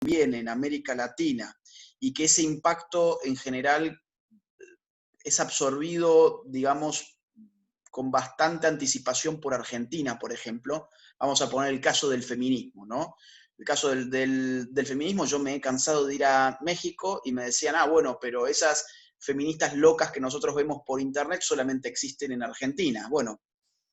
también en América Latina, y que ese impacto en general es absorbido, digamos, con bastante anticipación por Argentina, por ejemplo. Vamos a poner el caso del feminismo, ¿no? El caso del feminismo, yo me he cansado de ir a México y me decían, bueno, pero esas feministas locas que nosotros vemos por internet solamente existen en Argentina. Bueno,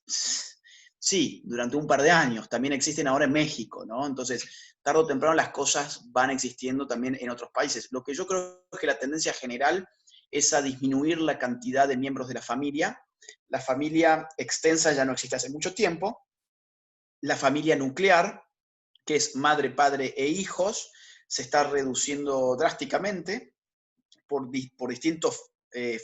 sí, durante un par de años, también existen ahora en México, ¿no? Entonces, tarde o temprano las cosas van existiendo también en otros países. Lo que yo creo es que la tendencia general es a disminuir la cantidad de miembros de la familia. La familia extensa ya no existe hace mucho tiempo. La familia nuclear, que es madre, padre e hijos, se está reduciendo drásticamente por distintos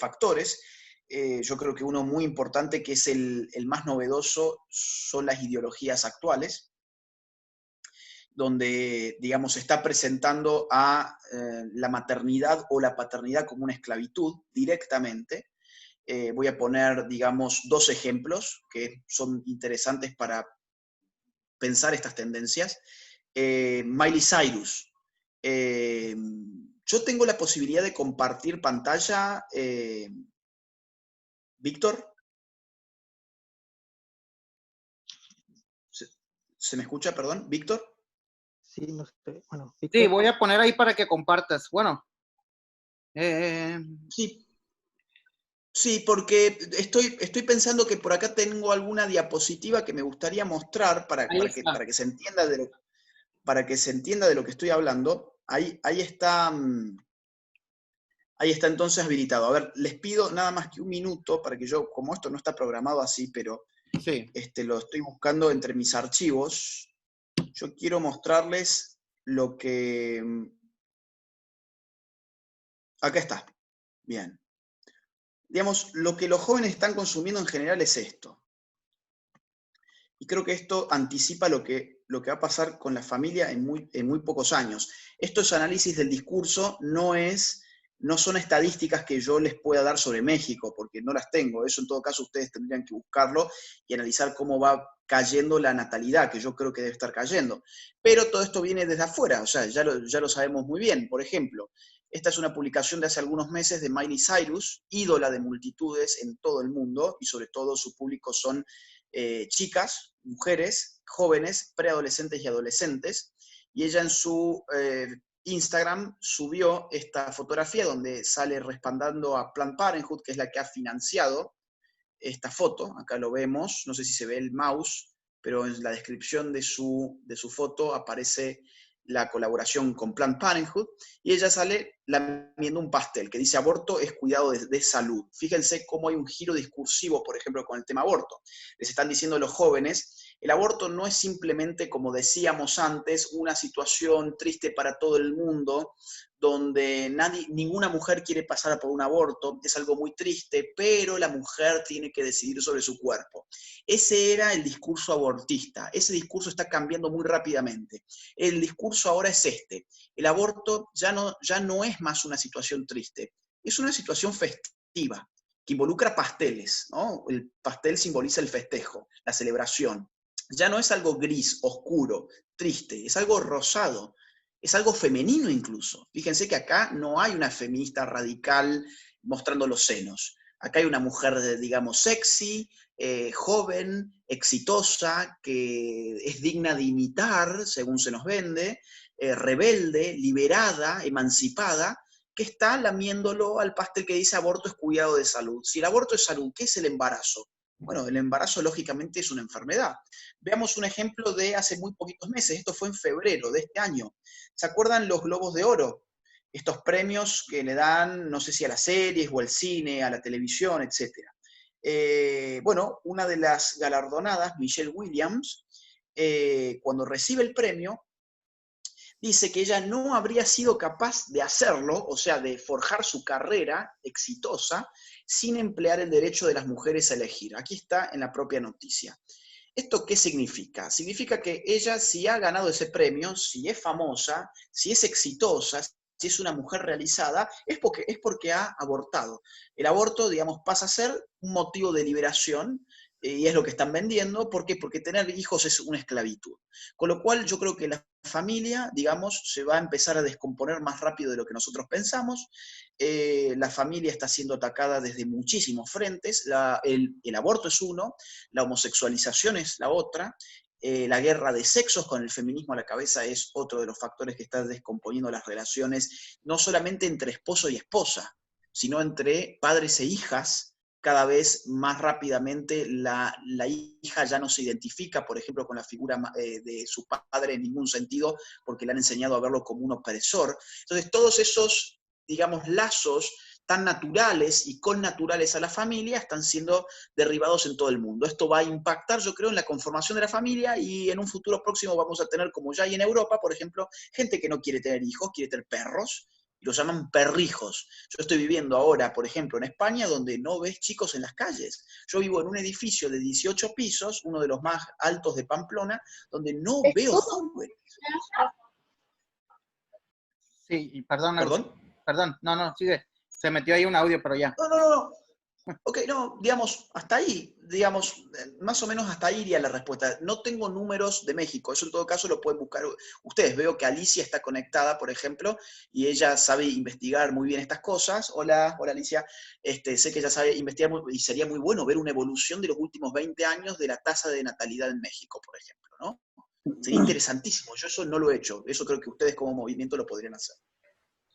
factores. Yo creo que uno muy importante, que es el más novedoso, son las ideologías actuales, donde, digamos, se está presentando a la maternidad o la paternidad como una esclavitud directamente. Voy a poner, digamos, dos ejemplos que son interesantes para pensar estas tendencias. Miley Cyrus. Yo tengo la posibilidad de compartir pantalla. Víctor, ¿se me escucha, perdón? ¿Víctor? Sí, no sé. Bueno, Sí, Víctor. voy a poner ahí para que compartas. Bueno. Sí. Sí, porque estoy pensando que por acá tengo alguna diapositiva que me gustaría mostrar para que se entienda de lo que estoy hablando. Ahí está. Ahí está entonces habilitado. A ver, les pido nada más que un minuto para que yo, como esto no está programado así, pero sí. Lo estoy buscando entre mis archivos. Yo quiero mostrarles lo que... Acá está. Bien. Digamos, lo que los jóvenes están consumiendo en general es esto. Y creo que esto anticipa lo que va a pasar con la familia en muy pocos años. Esto es análisis del discurso, no son estadísticas que yo les pueda dar sobre México, porque no las tengo. Eso en todo caso ustedes tendrían que buscarlo y analizar cómo va cayendo la natalidad, que yo creo que debe estar cayendo. Pero todo esto viene desde afuera, o sea, ya lo sabemos muy bien. Por ejemplo, esta es una publicación de hace algunos meses de Miley Cyrus, ídola de multitudes en todo el mundo, y sobre todo su público son chicas, mujeres, jóvenes, preadolescentes y adolescentes, y ella en su Instagram subió esta fotografía donde sale respaldando a Planned Parenthood, que es la que ha financiado esta foto. Acá lo vemos, no sé si se ve el mouse, pero en la descripción de su foto aparece la colaboración con Planned Parenthood, y ella sale lamiendo un pastel que dice aborto es cuidado de salud. Fíjense cómo hay un giro discursivo, por ejemplo, con el tema aborto. Les están diciendo a los jóvenes, el aborto no es simplemente, como decíamos antes, una situación triste para todo el mundo, donde ninguna mujer quiere pasar por un aborto, es algo muy triste, pero la mujer tiene que decidir sobre su cuerpo. Ese era el discurso abortista, ese discurso está cambiando muy rápidamente. El discurso ahora es este, el aborto ya no es más una situación triste, es una situación festiva, que involucra pasteles, ¿no? El pastel simboliza el festejo, la celebración. Ya no es algo gris, oscuro, triste, es algo rosado, es algo femenino incluso. Fíjense que acá no hay una feminista radical mostrando los senos. Acá hay una mujer, digamos, sexy, joven, exitosa, que es digna de imitar, según se nos vende, rebelde, liberada, emancipada, que está lamiéndolo al pastel que dice aborto es cuidado de salud. Si el aborto es salud, ¿qué es el embarazo? Bueno, el embarazo lógicamente es una enfermedad. Veamos un ejemplo de hace muy poquitos meses, esto fue en febrero de este año. ¿Se acuerdan los Globos de Oro? Estos premios que le dan, no sé si a las series o al cine, a la televisión, etc. Bueno, una de las galardonadas, Michelle Williams, cuando recibe el premio, dice que ella no habría sido capaz de hacerlo, o sea, de forjar su carrera exitosa, sin emplear el derecho de las mujeres a elegir. Aquí está en la propia noticia. ¿Esto qué significa? Significa que ella, si ha ganado ese premio, si es famosa, si es exitosa, si es una mujer realizada, es porque ha abortado. El aborto, digamos, pasa a ser un motivo de liberación, y es lo que están vendiendo. ¿Por qué? Porque tener hijos es una esclavitud. Con lo cual yo creo que la familia, digamos, se va a empezar a descomponer más rápido de lo que nosotros pensamos. La familia está siendo atacada desde muchísimos frentes. El aborto es uno, la homosexualización es la otra, la guerra de sexos con el feminismo a la cabeza es otro de los factores que está descomponiendo las relaciones, no solamente entre esposo y esposa, sino entre padres e hijas. Cada vez más rápidamente la hija ya no se identifica, por ejemplo, con la figura de su padre en ningún sentido, porque le han enseñado a verlo como un opresor. Entonces, todos esos, digamos, lazos tan naturales y connaturales a la familia están siendo derribados en todo el mundo. Esto va a impactar, yo creo, en la conformación de la familia, y en un futuro próximo vamos a tener, como ya hay en Europa, por ejemplo, gente que no quiere tener hijos, quiere tener perros, y los llaman perrijos. Yo estoy viviendo ahora, por ejemplo, en España, donde no ves chicos en las calles. Yo vivo en un edificio de 18 pisos, uno de los más altos de Pamplona, donde no veo jóvenes. Sí, y perdón, ¿Perdón? perdón, no, sigue. Se metió ahí un audio, pero ya. No. Ok, no, digamos, hasta ahí, digamos, más o menos hasta ahí iría la respuesta. No tengo números de México, eso en todo caso lo pueden buscar ustedes. Veo que Alicia está conectada, por ejemplo, y ella sabe investigar muy bien estas cosas. Hola Alicia, sé que ella sabe investigar y sería muy bueno ver una evolución de los últimos 20 años de la tasa de natalidad en México, por ejemplo, ¿no? Sería interesantísimo, yo eso no lo he hecho, eso creo que ustedes como movimiento lo podrían hacer.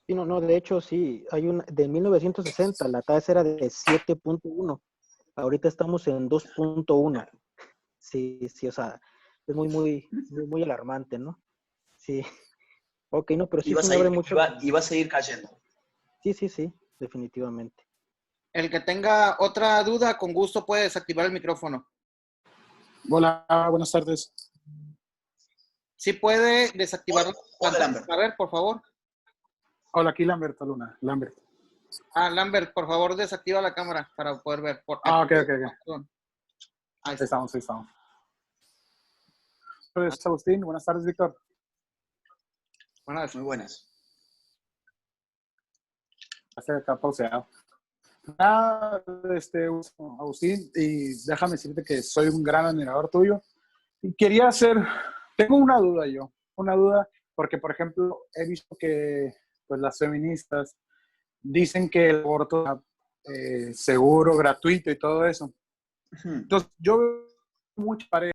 Sí, no, de hecho sí, de 1960 la tasa era de 7.1, ahorita estamos en 2.1. Sí, o sea, es muy alarmante, ¿no? Sí, ok, no, pero Y sí, va a sí me abre seguir, mucho. y va a seguir cayendo. Sí, definitivamente. El que tenga otra duda, con gusto puede desactivar el micrófono. Hola, buenas tardes. Sí puede desactivar. Hola, Lambert. A ver, por favor. Hola, aquí Lambert Luna. Lambert. Lambert, por favor, desactiva la cámara para poder ver. Ok. Ahí Ahí estamos. Pues, Agustín, buenas tardes, Víctor. Buenas. Muy buenas. Hasta acá pauseado. Nada, Agustín, y déjame decirte que soy un gran admirador tuyo. Y tengo una duda, porque, por ejemplo, he visto que pues, las feministas dicen que el aborto es seguro, gratuito y todo eso. Entonces, yo veo muchas parejas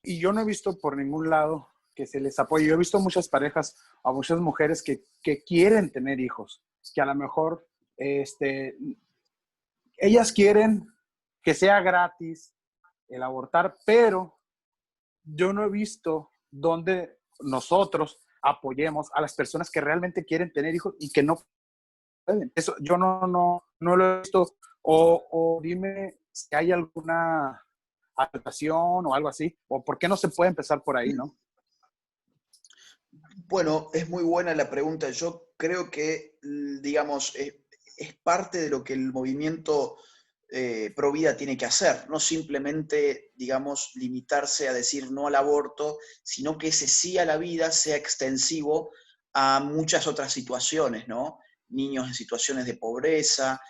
y yo no he visto por ningún lado que se les apoye. Yo he visto muchas parejas o muchas mujeres que quieren tener hijos, que a lo mejor ellas quieren que sea gratis el abortar, pero yo no he visto dónde nosotros apoyemos a las personas que realmente quieren tener hijos y que no pueden. Eso yo no lo he visto. O dime si hay alguna adaptación o algo así, o por qué no se puede empezar por ahí, ¿no? Bueno, es muy buena la pregunta. Yo creo que, digamos, es parte de lo que el movimiento pro vida tiene que hacer, no simplemente, digamos, limitarse a decir no al aborto, sino que ese sí a la vida sea extensivo a muchas otras situaciones, ¿no? Niños en situaciones de pobreza,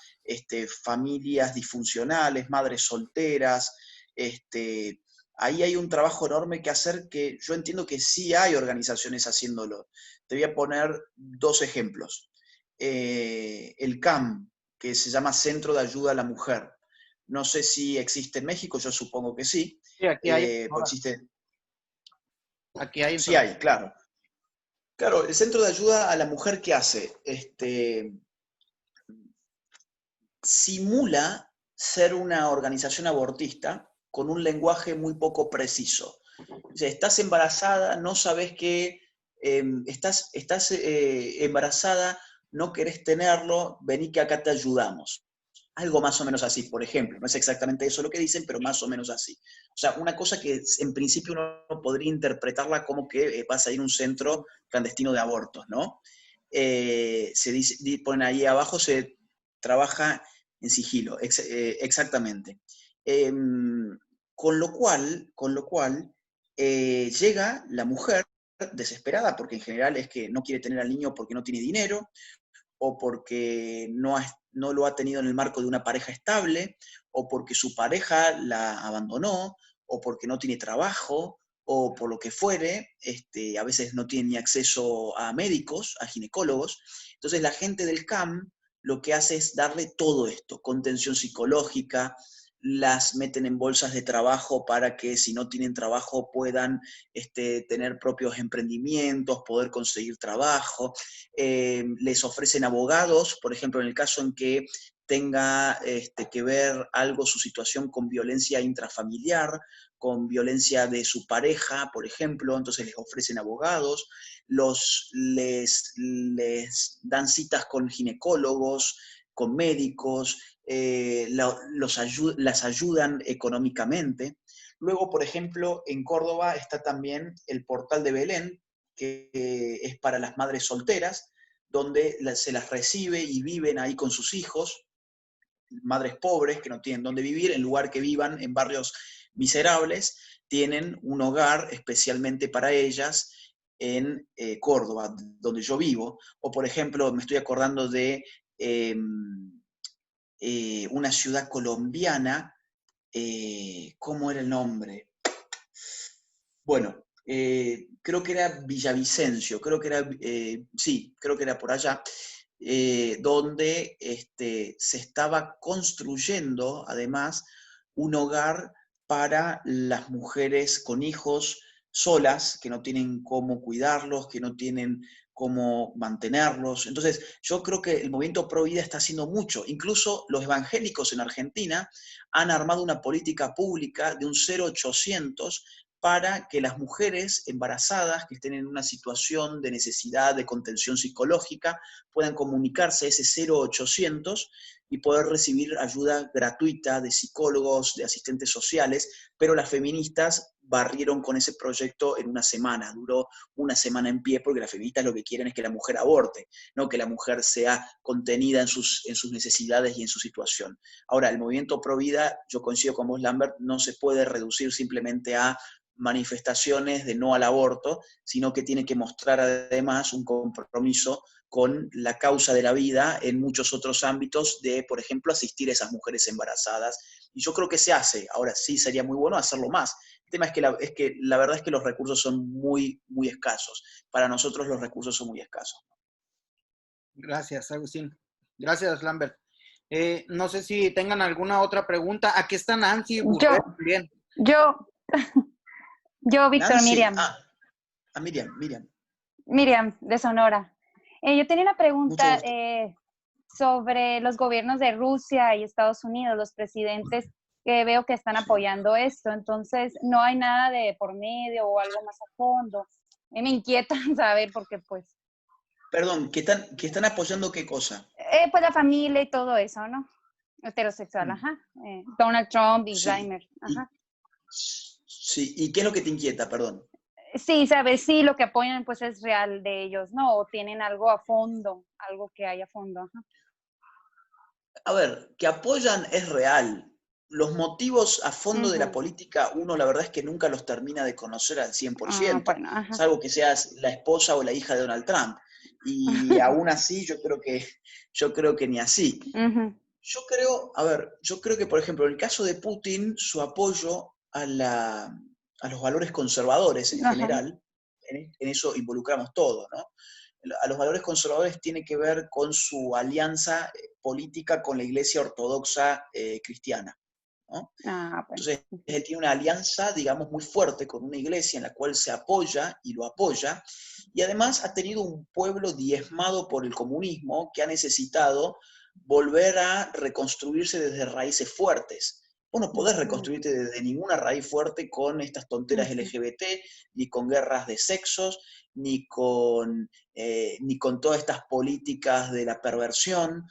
familias disfuncionales, madres solteras, ahí hay un trabajo enorme que hacer, que yo entiendo que sí hay organizaciones haciéndolo. Te voy a poner dos ejemplos. El CAM, que se llama Centro de Ayuda a la Mujer. No sé si existe en México, yo supongo que sí. Sí, aquí hay. Pues existe. Aquí hay. Sí hay, claro. Claro, el Centro de Ayuda a la Mujer, ¿qué hace? Simula ser una organización abortista con un lenguaje muy poco preciso. O sea, estás embarazada, no sabes qué, estás embarazada, no querés tenerlo, vení que acá te ayudamos. Algo más o menos así, por ejemplo. No es exactamente eso lo que dicen, pero más o menos así. O sea, una cosa que en principio uno podría interpretarla como que vas a ir a un centro clandestino de abortos, ¿no? Se dice, ponen ahí abajo, se trabaja en sigilo, exactamente. Con lo cual llega la mujer desesperada, porque en general es que no quiere tener al niño porque no tiene dinero, o porque no no lo ha tenido en el marco de una pareja estable, o porque su pareja la abandonó, o porque no tiene trabajo, o por lo que fuere, a veces no tiene ni acceso a médicos, a ginecólogos. Entonces la gente del CAM lo que hace es darle todo esto, contención psicológica, las meten en bolsas de trabajo para que si no tienen trabajo puedan tener propios emprendimientos, poder conseguir trabajo. Les ofrecen abogados, por ejemplo, en el caso en que tenga que ver algo su situación con violencia intrafamiliar, con violencia de su pareja, por ejemplo, entonces les ofrecen abogados, les dan citas con ginecólogos, con médicos, las ayudan económicamente. Luego, por ejemplo, en Córdoba está también el Portal de Belén, que es para las madres solteras, donde se las recibe y viven ahí con sus hijos, madres pobres que no tienen dónde vivir, en lugar que vivan en barrios miserables, tienen un hogar especialmente para ellas en Córdoba, donde yo vivo. O, por ejemplo, me estoy acordando de una ciudad colombiana, ¿cómo era el nombre? Bueno, creo que era Villavicencio, creo que era, sí, creo que era por allá, donde se estaba construyendo, además, un hogar para las mujeres con hijos solas, que no tienen cómo cuidarlos, que no tienen cómo mantenerlos. Entonces, yo creo que el movimiento Pro Vida está haciendo mucho. Incluso los evangélicos en Argentina han armado una política pública de un 0800 para que las mujeres embarazadas que estén en una situación de necesidad de contención psicológica puedan comunicarse a ese 0800 y poder recibir ayuda gratuita de psicólogos, de asistentes sociales, pero las feministas barrieron con ese proyecto en una semana, duró una semana en pie, porque las feministas lo que quieren es que la mujer aborte, no que la mujer sea contenida en sus necesidades y en su situación. Ahora, el movimiento Pro Vida, yo coincido con vos, Lambert, no se puede reducir simplemente a manifestaciones de no al aborto, sino que tiene que mostrar además un compromiso con la causa de la vida en muchos otros ámbitos de, por ejemplo, asistir a esas mujeres embarazadas. Y yo creo que se hace. Ahora sí sería muy bueno hacerlo más. El tema es que la verdad es que los recursos son muy, muy escasos. Para nosotros los recursos son muy escasos. Gracias, Agustín. Gracias, Lambert. No sé si tengan alguna otra pregunta. Aquí está Nancy Burret también. Yo, Víctor, Nancy, Miriam. Miriam, de Sonora. Yo tenía una pregunta sobre los gobiernos de Rusia y Estados Unidos, los presidentes que veo que están apoyando esto. Entonces, no hay nada de por medio o algo más a fondo. Me inquieta saber porque, pues... Perdón, ¿que están apoyando qué cosa? Pues la familia y todo eso, ¿no? Heterosexual, ajá. Donald Trump y Vladimir, ajá. Sí, ¿y qué es lo que te inquieta, perdón? Sí, sabes, sí, lo que apoyan pues es real de ellos, ¿no? O tienen algo a fondo, algo que hay a fondo. Ajá. A ver, que apoyan es real. Los motivos a fondo de la política, uno la verdad es que nunca los termina de conocer al 100%, bueno, salvo que seas la esposa o la hija de Donald Trump. Y aún así yo creo que ni así. Yo creo que, por ejemplo, en el caso de Putin, su apoyo a los valores conservadores en general, en eso involucramos todo, ¿no? A los valores conservadores tiene que ver con su alianza política con la Iglesia Ortodoxa cristiana, ¿no? Entonces, él tiene una alianza, digamos, muy fuerte con una iglesia en la cual se apoya y lo apoya, y además ha tenido un pueblo diezmado por el comunismo que ha necesitado volver a reconstruirse desde raíces fuertes. Vos no podés reconstruirte desde ninguna raíz fuerte con estas tonteras LGBT, ni con guerras de sexos, ni con todas estas políticas de la perversión,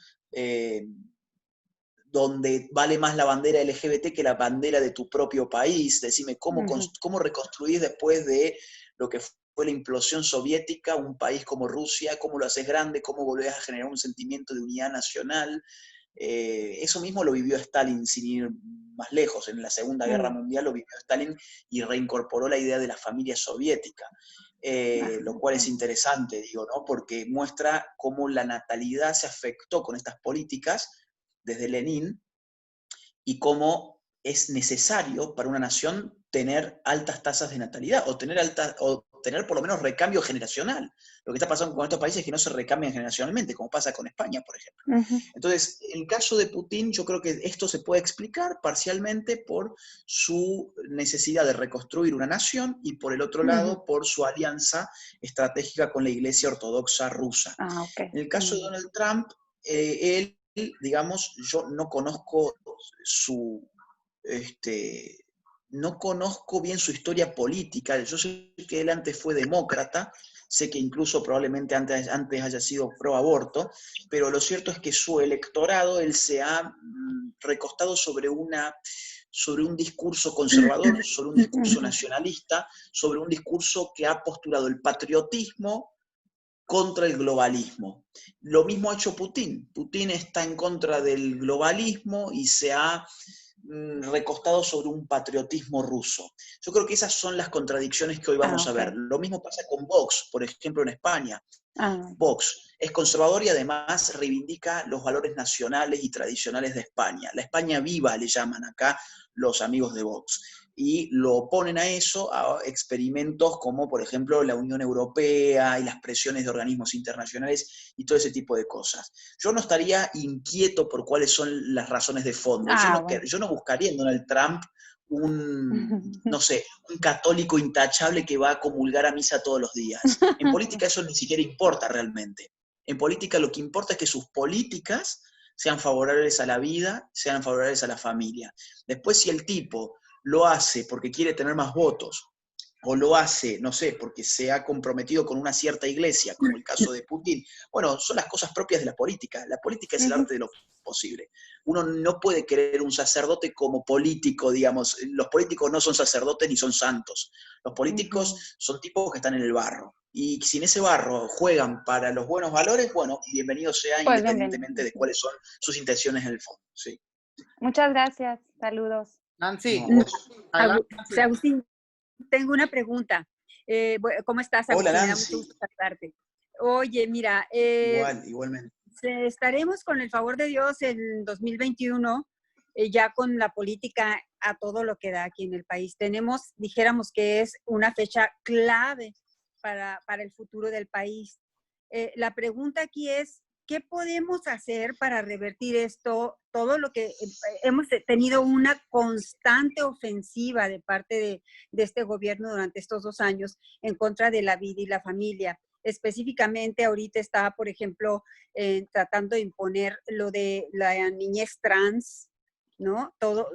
donde vale más la bandera LGBT que la bandera de tu propio país. Decime, ¿cómo reconstruís después de lo que fue la implosión soviética un país como Rusia? ¿Cómo lo haces grande? ¿Cómo volvés a generar un sentimiento de unidad nacional? Eso mismo lo vivió Stalin, sin ir más lejos. En la Segunda Guerra Mundial lo vivió Stalin y reincorporó la idea de la familia soviética. lo cual es interesante, digo, ¿no? Porque muestra cómo la natalidad se afectó con estas políticas desde Lenin y cómo es necesario para una nación tener altas tasas de natalidad o tener por lo menos recambio generacional. Lo que está pasando con estos países es que no se recambian generacionalmente, como pasa con España, por ejemplo. Entonces, en el caso de Putin, yo creo que esto se puede explicar parcialmente por su necesidad de reconstruir una nación y por el otro lado, por su alianza estratégica con la Iglesia Ortodoxa rusa. Okay. En el caso de Donald Trump, él, digamos, yo no conozco no conozco bien su historia política. Yo sé que él antes fue demócrata, sé que incluso probablemente antes haya sido pro aborto, pero lo cierto es que su electorado, él se ha recostado sobre un discurso conservador, sobre un discurso nacionalista, sobre un discurso que ha postulado el patriotismo contra el globalismo. Lo mismo ha hecho Putin. Putin está en contra del globalismo y se ha recostado sobre un patriotismo ruso. Yo creo que esas son las contradicciones que hoy vamos a ver. Lo mismo pasa con Vox, por ejemplo, en España. Vox es conservador y además reivindica los valores nacionales y tradicionales de España. La España viva le llaman acá los amigos de Vox. Y lo oponen a eso, a experimentos como, por ejemplo, la Unión Europea y las presiones de organismos internacionales y todo ese tipo de cosas. Yo no estaría inquieto por cuáles son las razones de fondo. Yo no buscaría en Donald Trump no sé, un católico intachable que va a comulgar a misa todos los días. En política eso ni siquiera importa realmente. En política lo que importa es que sus políticas sean favorables a la vida, sean favorables a la familia. Después, si el tipo lo hace porque quiere tener más votos, o lo hace, no sé, porque se ha comprometido con una cierta iglesia, como el caso de Putin, bueno, son las cosas propias de la política. La política es el arte de lo posible. Uno no puede querer un sacerdote como político, digamos. Los políticos no son sacerdotes ni son santos. Los políticos son tipos que están en el barro. Y si en ese barro juegan para los buenos valores, bueno, bienvenido sea, pues independientemente de cuáles son sus intenciones en el fondo. Sí. Muchas gracias. Saludos. Nancy. Agustín, tengo una pregunta. ¿Cómo estás, Agustín? Hola, Me da Nancy. mucho gusto saludarte. Oye, mira, igualmente. Estaremos con el favor de Dios en 2021, ya con la política a todo lo que da aquí en el país. Dijéramos que es una fecha clave para el futuro del país. La pregunta aquí es, ¿qué podemos hacer para revertir esto? Todo lo que hemos tenido una constante ofensiva de parte de este gobierno durante estos 2 años en contra de la vida y la familia. Específicamente ahorita está, por ejemplo, tratando de imponer lo de la niñez trans, ¿no? Todo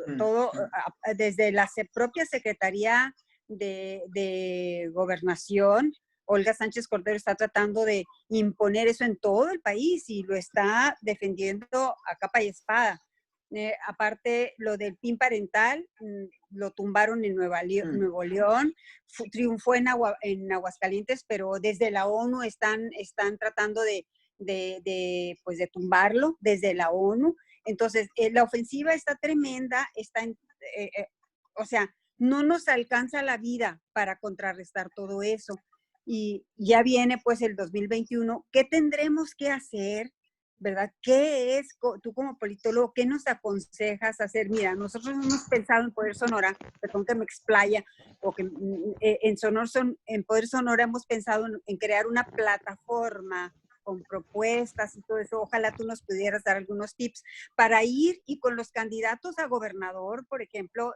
desde la propia Secretaría de Gobernación. Olga Sánchez Cordero está tratando de imponer eso en todo el país y lo está defendiendo a capa y espada. Aparte, lo del PIN parental, lo tumbaron en Nuevo León, triunfó en Aguascalientes, pero desde la ONU están tratando de tumbarlo, desde la ONU. Entonces, la ofensiva está tremenda, o sea, no nos alcanza la vida para contrarrestar todo eso. Y ya viene pues el 2021, ¿qué tendremos que hacer? ¿Verdad? ¿Qué es, tú como politólogo, qué nos aconsejas hacer? Mira, nosotros hemos pensado en Poder Sonora, perdón que me explaya, o que en Poder Sonora hemos pensado en crear una plataforma con propuestas y todo eso. Ojalá tú nos pudieras dar algunos tips para ir y con los candidatos a gobernador, por ejemplo,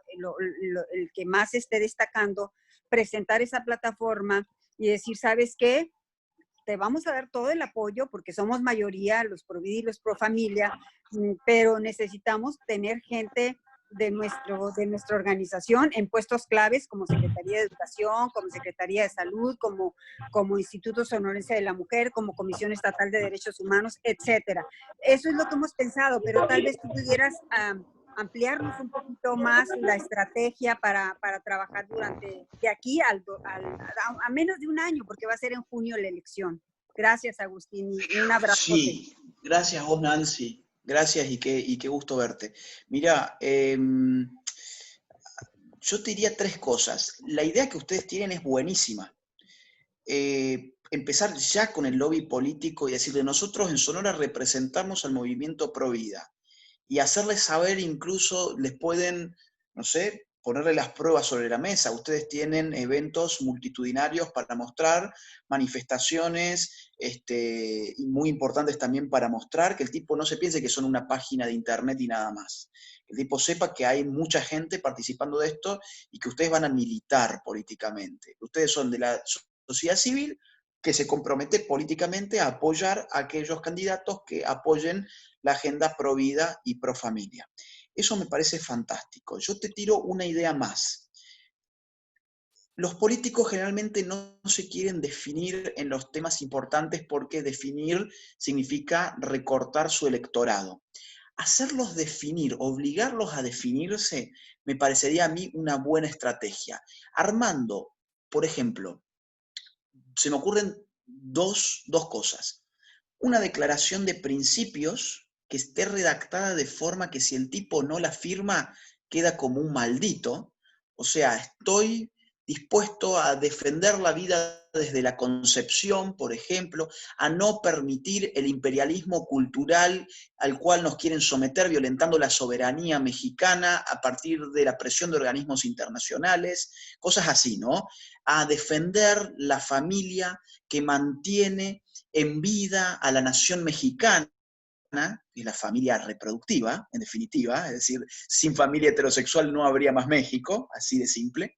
el que más esté destacando, presentar esa plataforma y decir, ¿sabes qué? Te vamos a dar todo el apoyo porque somos mayoría, los pro vida y los pro familia, pero necesitamos tener gente de nuestra organización en puestos claves como Secretaría de Educación, como Secretaría de Salud, como Instituto Sonorense de la Mujer, como Comisión Estatal de Derechos Humanos, etcétera. Eso es lo que hemos pensado, pero tal vez tú pudieras ampliarnos un poquito más la estrategia para trabajar de aquí a menos de un año, porque va a ser en junio la elección. Gracias, Agustín, y un abrazo. Sí, gracias vos, Nancy. Gracias y qué gusto verte. Mira, yo te diría 3 cosas. La idea que ustedes tienen es buenísima. empezar ya con el lobby político y decirle, nosotros en Sonora representamos al movimiento Pro Vida, y hacerles saber, incluso les pueden, no sé, ponerle las pruebas sobre la mesa. Ustedes tienen eventos multitudinarios para mostrar, manifestaciones y muy importantes también para mostrar que el tipo no se piense que son una página de internet y nada más. Que el tipo sepa que hay mucha gente participando de esto y que ustedes van a militar políticamente. Ustedes son de la sociedad civil que se compromete políticamente a apoyar a aquellos candidatos que apoyen la agenda pro vida y pro familia. Eso me parece fantástico. Yo te tiro una idea más. Los políticos generalmente no se quieren definir en los temas importantes porque definir significa recortar su electorado. Hacerlos definir, obligarlos a definirse, me parecería a mí una buena estrategia. Armando, por ejemplo, se me ocurren dos cosas. Una declaración de principios que esté redactada de forma que si el tipo no la firma, queda como un maldito. O sea, estoy dispuesto a defender la vida desde la concepción, por ejemplo, a no permitir el imperialismo cultural al cual nos quieren someter, violentando la soberanía mexicana a partir de la presión de organismos internacionales, cosas así, ¿no? A defender la familia que mantiene en vida a la nación mexicana, y la familia reproductiva, en definitiva, es decir, sin familia heterosexual no habría más México, así de simple.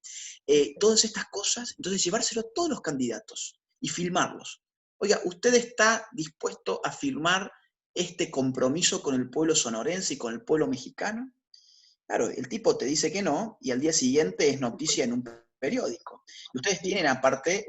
Todas estas cosas, entonces llevárselo a todos los candidatos y filmarlos. Oiga, ¿usted está dispuesto a firmar este compromiso con el pueblo sonorense y con el pueblo mexicano? Claro, el tipo te dice que no, y al día siguiente es noticia en un periódico. Y ustedes tienen aparte,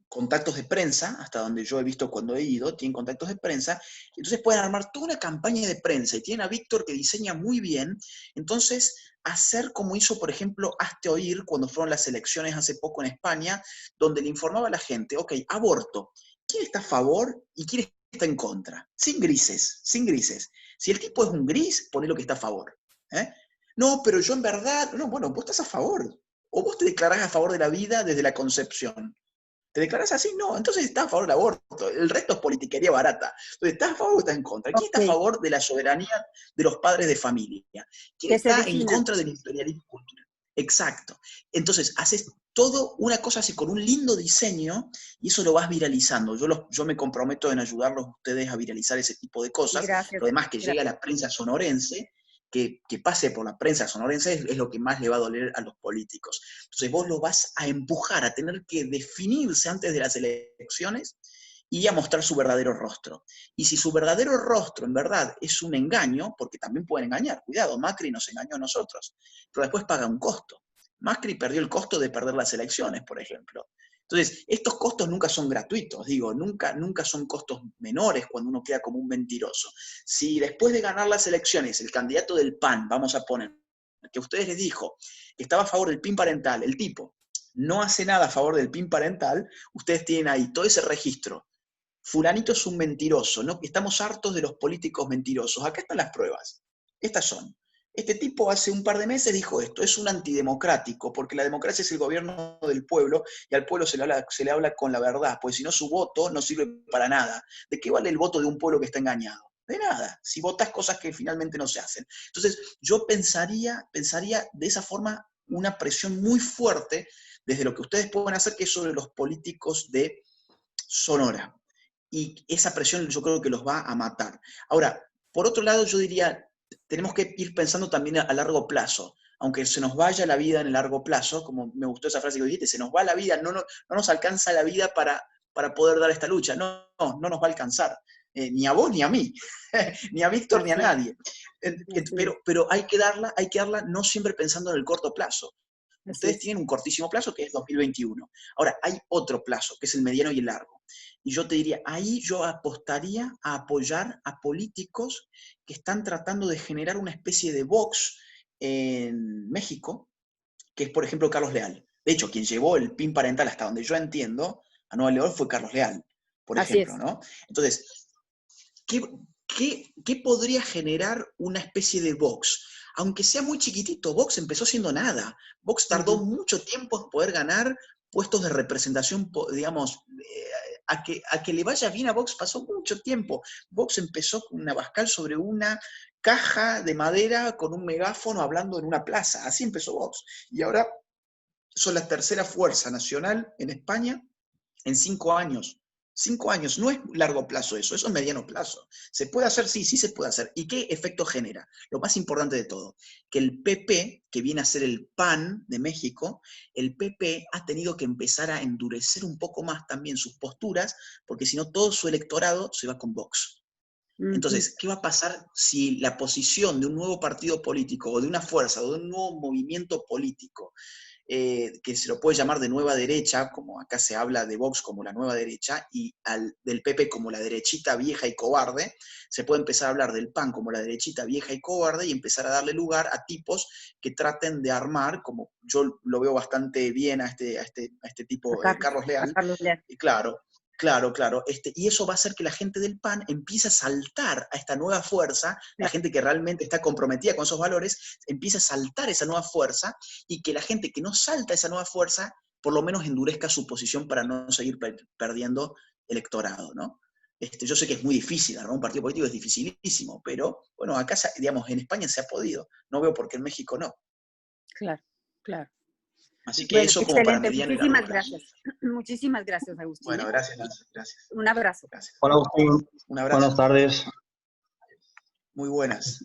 contactos de prensa, hasta donde yo he visto cuando he ido, tienen contactos de prensa, entonces pueden armar toda una campaña de prensa, y tienen a Víctor que diseña muy bien, entonces hacer como hizo, por ejemplo, Hazte Oír, cuando fueron las elecciones hace poco en España, donde le informaba a la gente, ok, aborto, ¿quién está a favor y quién está en contra? Sin grises, sin grises. Si el tipo es un gris, poné lo que está a favor. No, pero yo en verdad, no, bueno, vos estás a favor, o vos te declarás a favor de la vida desde la concepción. ¿Te declaras así? No, entonces estás a favor del aborto. El resto es politiquería barata. Entonces, ¿estás a favor o estás en contra? ¿Quién está a favor de la soberanía de los padres de familia? ¿Quién está en contra del imperialismo cultural? Exacto. Entonces, haces todo una cosa así con un lindo diseño y eso lo vas viralizando. Yo me comprometo en ayudarlos a ustedes a viralizar ese tipo de cosas. Gracias. Lo demás que llegue a la prensa sonorense, que pase por la prensa sonorense es lo que más le va a doler a los políticos. Entonces vos lo vas a empujar a tener que definirse antes de las elecciones y a mostrar su verdadero rostro. Y si su verdadero rostro en verdad es un engaño, porque también pueden engañar, cuidado, Macri nos engañó a nosotros, pero después paga un costo. Macri perdió el costo de perder las elecciones, por ejemplo. Entonces, estos costos nunca son gratuitos, digo, nunca son costos menores cuando uno queda como un mentiroso. Si después de ganar las elecciones el candidato del PAN, vamos a poner, que a ustedes les dijo que estaba a favor del PIN parental, el tipo no hace nada a favor del PIN parental, ustedes tienen ahí todo ese registro. Fulanito es un mentiroso, ¿no? Estamos hartos de los políticos mentirosos. Acá están las pruebas. Estas son. Este tipo hace un par de meses dijo esto, es un antidemocrático, porque la democracia es el gobierno del pueblo y al pueblo se le habla con la verdad, pues si no su voto no sirve para nada. ¿De qué vale el voto de un pueblo que está engañado? De nada, si votás cosas que finalmente no se hacen. Entonces yo pensaría de esa forma una presión muy fuerte desde lo que ustedes pueden hacer, que es sobre los políticos de Sonora. Y esa presión yo creo que los va a matar. Ahora, por otro lado, yo diría, tenemos que ir pensando también a largo plazo. Aunque se nos vaya la vida en el largo plazo, como me gustó esa frase que dijiste, se nos va la vida, no nos alcanza la vida para poder dar esta lucha. No nos va a alcanzar. Ni a vos ni a mí, ni a Víctor ni a nadie. Pero hay que darla no siempre pensando en el corto plazo. Ustedes tienen un cortísimo plazo que es 2021. Ahora, hay otro plazo, que es el mediano y el largo. Y yo te diría, ahí yo apostaría a apoyar a políticos que están tratando de generar una especie de Vox en México, que es, por ejemplo, Carlos Leal. De hecho, quien llevó el PIN parental, hasta donde yo entiendo, a Nuevo León fue Carlos Leal, por ejemplo, ¿no? Entonces, ¿qué podría generar una especie de Vox? aunque sea muy chiquitito, Vox empezó siendo nada. Vox tardó mucho tiempo en poder ganar puestos de representación, digamos, a que le vaya bien a Vox pasó mucho tiempo. Vox empezó con un Abascal sobre una caja de madera con un megáfono hablando en una plaza. Así empezó Vox. Y ahora son la tercera fuerza nacional en España en 5 años. 5 años, no es largo plazo eso, eso es mediano plazo. ¿Se puede hacer? Sí, sí se puede hacer. ¿Y qué efecto genera? Lo más importante de todo, que el PP, que viene a ser el PAN de México, el PP ha tenido que empezar a endurecer un poco más también sus posturas, porque si no todo su electorado se va con Vox. Entonces, ¿qué va a pasar si la posición de un nuevo partido político, o de una fuerza, o de un nuevo movimiento político, que se lo puede llamar de nueva derecha, como acá se habla de Vox como la nueva derecha, y del PP como la derechita vieja y cobarde, se puede empezar a hablar del PAN como la derechita vieja y cobarde y empezar a darle lugar a tipos que traten de armar, como yo lo veo bastante bien a este tipo, Carlos Leal, claro. Claro. Y eso va a hacer que la gente del PAN empiece a saltar a esta nueva fuerza, la gente que realmente está comprometida con esos valores, empiece a saltar esa nueva fuerza, y que la gente que no salta esa nueva fuerza, por lo menos endurezca su posición para no seguir perdiendo electorado, ¿no? Yo sé que es muy difícil, armar un partido político es dificilísimo, pero bueno, acá, digamos, en España se ha podido. No veo por qué en México no. Claro. Así que eso como para mediano y largo plazo. Gracias. Muchísimas gracias, Agustín. Bueno, gracias, Nancy. Gracias. Un abrazo. Gracias. Hola, Agustín. Un abrazo. Buenas tardes. Muy buenas.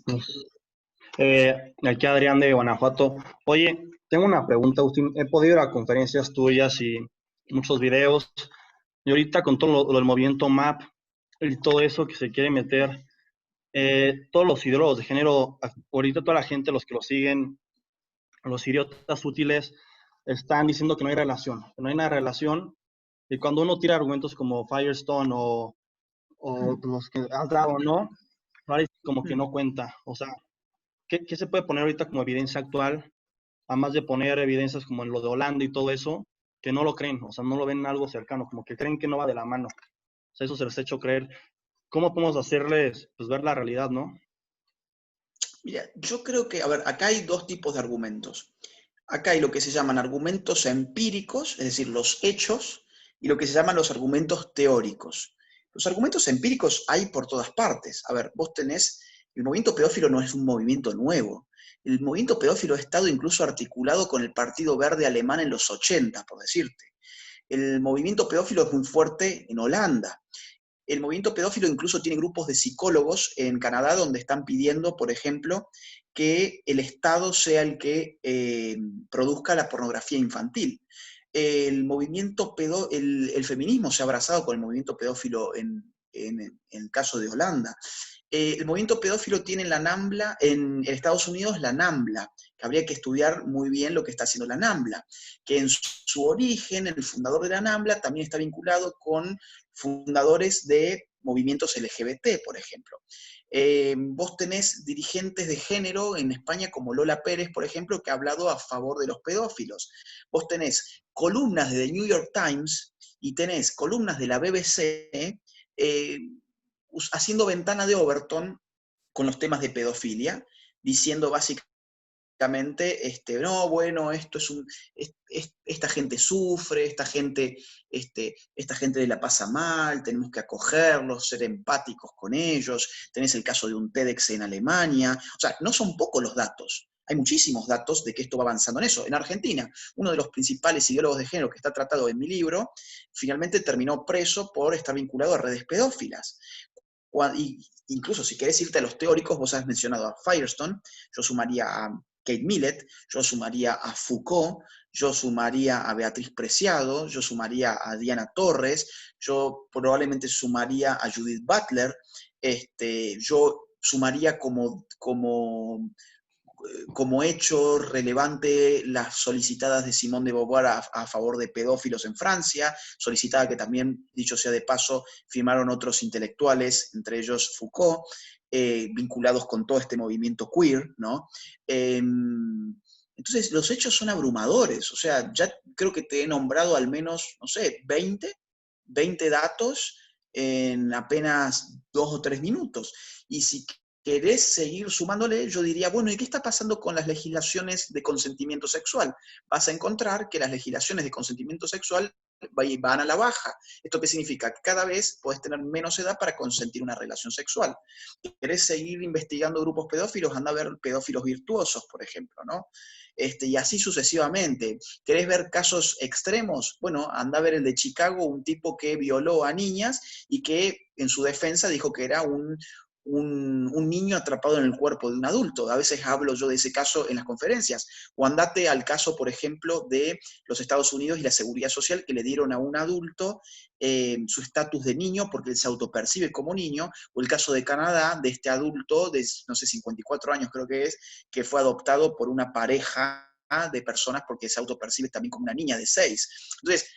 Aquí Adrián de Guanajuato. Oye, tengo una pregunta, Agustín. He podido ir a conferencias tuyas y muchos videos. Y ahorita con todo lo del movimiento MAP y todo eso que se quiere meter, todos los ideólogos de género, ahorita toda la gente, los que lo siguen, los idiotas útiles, están diciendo que no hay relación, que no hay una relación. Y cuando uno tira argumentos como Firestone o los que has dado, ¿no? Parece como que no cuenta. O sea, ¿qué se puede poner ahorita como evidencia actual? Además de poner evidencias como en lo de Holanda y todo eso, que no lo creen, o sea, no lo ven algo cercano, como que creen que no va de la mano. O sea, eso se les ha hecho creer. ¿Cómo podemos hacerles, pues, ver la realidad, no? Mira, yo creo que, a ver, acá hay dos tipos de argumentos. Acá hay lo que se llaman argumentos empíricos, es decir, los hechos, y lo que se llaman los argumentos teóricos. Los argumentos empíricos hay por todas partes. A ver, vos tenés, el movimiento pedófilo no es un movimiento nuevo. El movimiento pedófilo ha estado incluso articulado con el Partido Verde alemán en los 80, por decirte. El movimiento pedófilo es muy fuerte en Holanda. El movimiento pedófilo incluso tiene grupos de psicólogos en Canadá donde están pidiendo, por ejemplo, que el Estado sea el que produzca la pornografía infantil. El movimiento el feminismo se ha abrazado con el movimiento pedófilo en el caso de Holanda. El movimiento pedófilo tiene la NAMBLA, en Estados Unidos la NAMBLA, que habría que estudiar muy bien lo que está haciendo la NAMBLA, que en su origen, el fundador de la NAMBLA también está vinculado con fundadores de movimientos LGBT, por ejemplo. Vos tenés dirigentes de género en España como Lola Pérez, por ejemplo, que ha hablado a favor de los pedófilos. Vos tenés columnas de The New York Times y tenés columnas de la BBC haciendo ventana de Overton con los temas de pedofilia, diciendo básicamente, no, bueno, esto esta gente sufre, esta gente la pasa mal, tenemos que acogerlos, ser empáticos con ellos. Tenés el caso de un TEDx en Alemania. O sea, no son pocos los datos. Hay muchísimos datos de que esto va avanzando en eso. En Argentina, uno de los principales ideólogos de género que está tratado en mi libro, finalmente terminó preso por estar vinculado a redes pedófilas. Incluso si querés irte a los teóricos, vos has mencionado a Firestone, yo sumaría a Kate Millett, yo sumaría a Foucault, yo sumaría a Beatriz Preciado, yo sumaría a Diana Torres, yo probablemente sumaría a Judith Butler, yo sumaría como hecho relevante las solicitadas de Simone de Beauvoir a favor de pedófilos en Francia, solicitada que también, dicho sea de paso, firmaron otros intelectuales, entre ellos Foucault, vinculados con todo este movimiento queer, ¿no? Entonces, los hechos son abrumadores. O sea, ya creo que te he nombrado al menos, no sé, 20 datos en apenas 2 o 3 minutos. Y si querés seguir sumándole, yo diría, bueno, ¿y qué está pasando con las legislaciones de consentimiento sexual? Vas a encontrar que las legislaciones de consentimiento sexual van a la baja. ¿Esto qué significa? Que cada vez podés tener menos edad para consentir una relación sexual. ¿Querés seguir investigando grupos pedófilos? Anda a ver pedófilos virtuosos, por ejemplo, ¿no? Y así sucesivamente. ¿Querés ver casos extremos? Bueno, anda a ver el de Chicago, un tipo que violó a niñas y que en su defensa dijo que era un niño atrapado en el cuerpo de un adulto. A veces hablo yo de ese caso en las conferencias. O andate al caso, por ejemplo, de los Estados Unidos y la seguridad social, que le dieron a un adulto su estatus de niño porque él se autopercibe como niño, o el caso de Canadá, de este adulto de, no sé, 54 años creo que es, que fue adoptado por una pareja de personas porque se autopercibe también como una niña de 6. Entonces,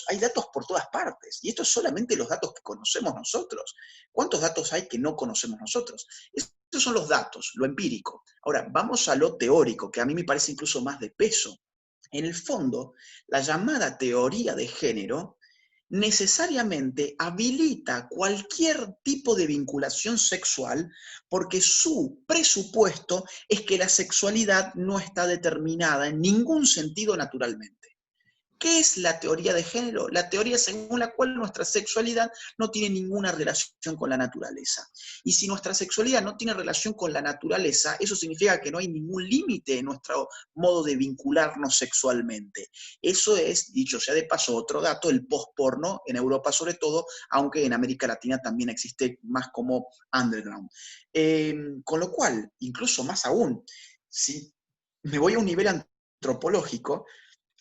hay datos por todas partes, y esto es solamente los datos que conocemos nosotros. ¿Cuántos datos hay que no conocemos nosotros? Estos son los datos, lo empírico. Ahora, vamos a lo teórico, que a mí me parece incluso más de peso. En el fondo, la llamada teoría de género necesariamente habilita cualquier tipo de vinculación sexual porque su presupuesto es que la sexualidad no está determinada en ningún sentido naturalmente. ¿Qué es la teoría de género? La teoría según la cual nuestra sexualidad no tiene ninguna relación con la naturaleza. Y si nuestra sexualidad no tiene relación con la naturaleza, eso significa que no hay ningún límite en nuestro modo de vincularnos sexualmente. Eso es, dicho sea de paso, otro dato, el post-porno, en Europa sobre todo, aunque en América Latina también existe más como underground. Con lo cual, incluso más aún, si me voy a un nivel antropológico,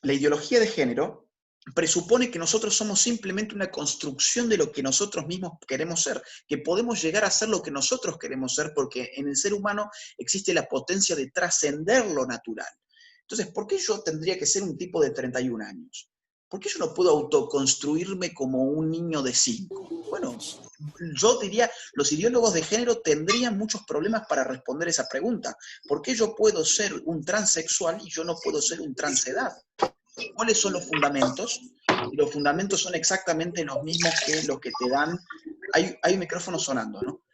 la ideología de género presupone que nosotros somos simplemente una construcción de lo que nosotros mismos queremos ser, que podemos llegar a ser lo que nosotros queremos ser, porque en el ser humano existe la potencia de trascender lo natural. Entonces, ¿por qué yo tendría que ser un tipo de 31 años? ¿Por qué yo no puedo autoconstruirme como un niño de 5? Bueno, yo diría, los ideólogos de género tendrían muchos problemas para responder esa pregunta. ¿Por qué yo puedo ser un transexual y yo no puedo ser un transedad? ¿Cuáles son los fundamentos? Y los fundamentos son exactamente los mismos que los que te dan... Hay un micrófono sonando, ¿no?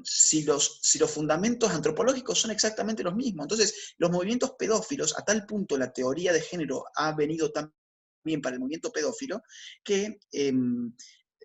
Si los fundamentos antropológicos son exactamente los mismos. Entonces, los movimientos pedófilos, a tal punto la teoría de género ha venido también para el movimiento pedófilo, que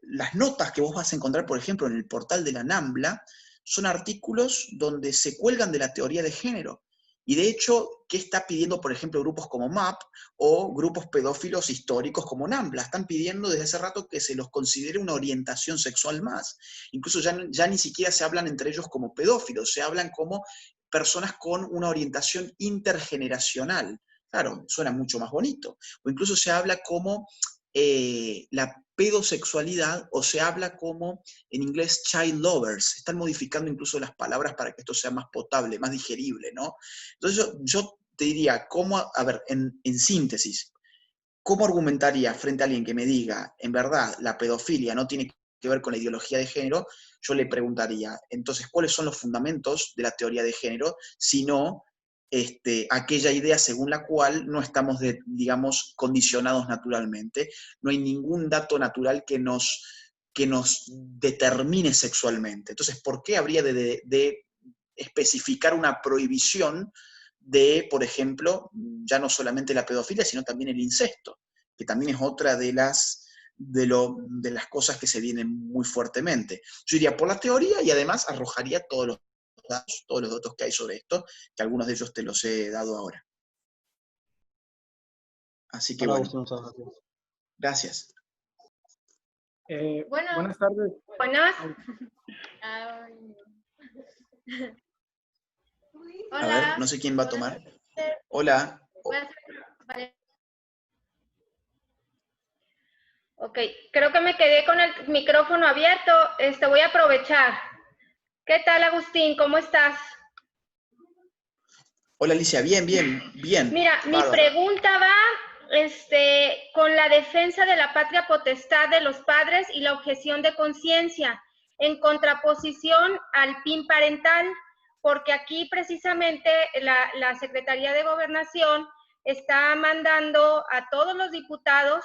las notas que vos vas a encontrar, por ejemplo, en el portal de la NAMBLA, son artículos donde se cuelgan de la teoría de género. Y de hecho, ¿qué está pidiendo, por ejemplo, grupos como MAP o grupos pedófilos históricos como NAMBLA? Están pidiendo desde hace rato que se los considere una orientación sexual más. Incluso ya ni siquiera se hablan entre ellos como pedófilos, se hablan como personas con una orientación intergeneracional. Claro, suena mucho más bonito. O incluso se habla como la pedosexualidad, o se habla como en inglés child lovers. Están modificando incluso las palabras para que esto sea más potable, más digerible, ¿no? Entonces yo te diría, a ver, en síntesis, ¿cómo argumentaría frente a alguien que me diga, en verdad, la pedofilia no tiene que ver con la ideología de género? Yo le preguntaría, entonces, ¿cuáles son los fundamentos de la teoría de género, si no aquella idea según la cual no estamos, digamos, condicionados naturalmente? No hay ningún dato natural que nos determine sexualmente. Entonces, ¿por qué habría de especificar una prohibición de, por ejemplo, ya no solamente la pedofilia, sino también el incesto, que también es otra de las cosas que se vienen muy fuertemente? Yo iría por la teoría y además arrojaría todos los datos que hay sobre esto, que algunos de ellos te los he dado ahora. Así que bueno. Gracias. Buenas tardes. Buenas. A ver, no sé quién va a tomar. Hola. Vale. Ok, creo que me quedé con el micrófono abierto. Voy a aprovechar. ¿Qué tal, Agustín? ¿Cómo estás? Hola, Alicia. Bien. Mira, mi pregunta va con la defensa de la patria potestad de los padres y la objeción de conciencia, en contraposición al PIN parental, porque aquí precisamente la Secretaría de Gobernación está mandando a todos los diputados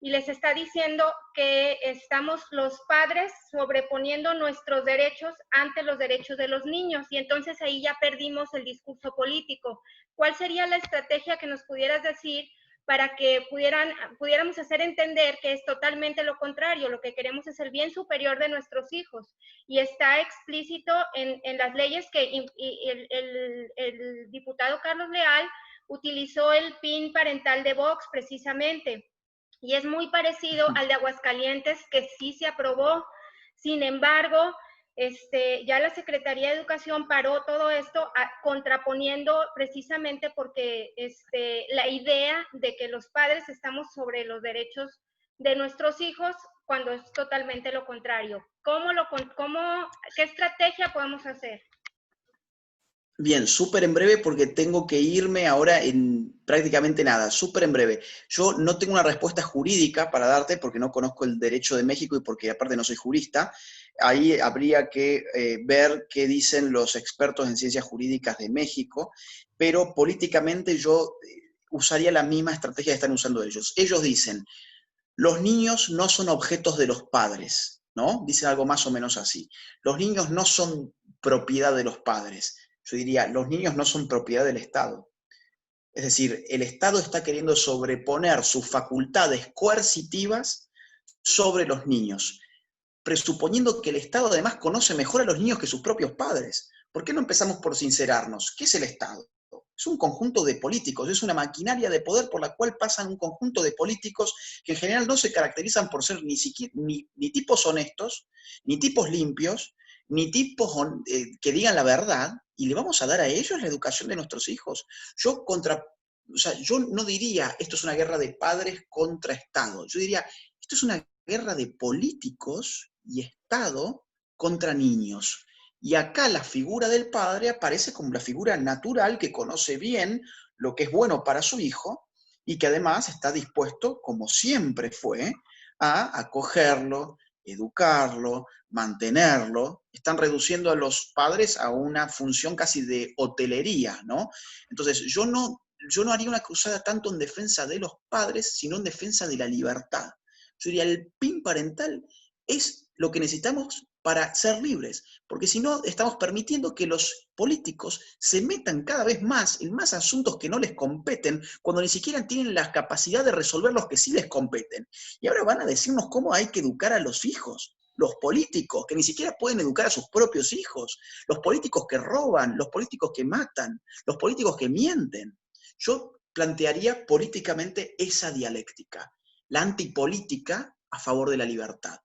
y les está diciendo que estamos los padres sobreponiendo nuestros derechos ante los derechos de los niños, y entonces ahí ya perdimos el discurso político. ¿Cuál sería la estrategia que nos pudieras decir para que pudiéramos hacer entender que es totalmente lo contrario? Lo que queremos es el bien superior de nuestros hijos, y está explícito en las leyes que el diputado Carlos Leal utilizó el PIN parental de Vox precisamente, y es muy parecido al de Aguascalientes, que sí se aprobó. Sin embargo, ya la Secretaría de Educación paró todo esto, contraponiendo precisamente porque la idea de que los padres estamos sobre los derechos de nuestros hijos, cuando es totalmente lo contrario. ¿Qué estrategia podemos hacer? Bien, súper en breve porque tengo que irme ahora en prácticamente nada, súper en breve. Yo no tengo una respuesta jurídica para darte porque no conozco el derecho de México y porque aparte no soy jurista. Ahí habría que ver qué dicen los expertos en ciencias jurídicas de México, pero políticamente yo usaría la misma estrategia que están usando ellos. Ellos dicen, los niños no son objetos de los padres, ¿no? Dicen algo más o menos así. Los niños no son propiedad de los padres. Yo diría, los niños no son propiedad del Estado. Es decir, el Estado está queriendo sobreponer sus facultades coercitivas sobre los niños, presuponiendo que el Estado además conoce mejor a los niños que sus propios padres. ¿Por qué no empezamos por sincerarnos? ¿Qué es el Estado? Es un conjunto de políticos, es una maquinaria de poder por la cual pasan un conjunto de políticos que en general no se caracterizan por ser ni tipos honestos, ni tipos limpios, ni tipos que digan la verdad, y le vamos a dar a ellos la educación de nuestros hijos. Yo no diría, esto es una guerra de padres contra Estado, yo diría, esto es una guerra de políticos y Estado contra niños. Y acá la figura del padre aparece como la figura natural que conoce bien lo que es bueno para su hijo y que además está dispuesto, como siempre fue, a acogerlo, educarlo, mantenerlo. Están reduciendo a los padres a una función casi de hotelería, ¿no? Entonces, yo no haría una cruzada tanto en defensa de los padres, sino en defensa de la libertad. Yo diría, el PIN parental es lo que necesitamos para ser libres, porque si no estamos permitiendo que los políticos se metan cada vez más en más asuntos que no les competen, cuando ni siquiera tienen la capacidad de resolver los que sí les competen. Y ahora van a decirnos cómo hay que educar a los hijos, los políticos, que ni siquiera pueden educar a sus propios hijos, los políticos que roban, los políticos que matan, los políticos que mienten. Yo plantearía políticamente esa dialéctica, la antipolítica a favor de la libertad.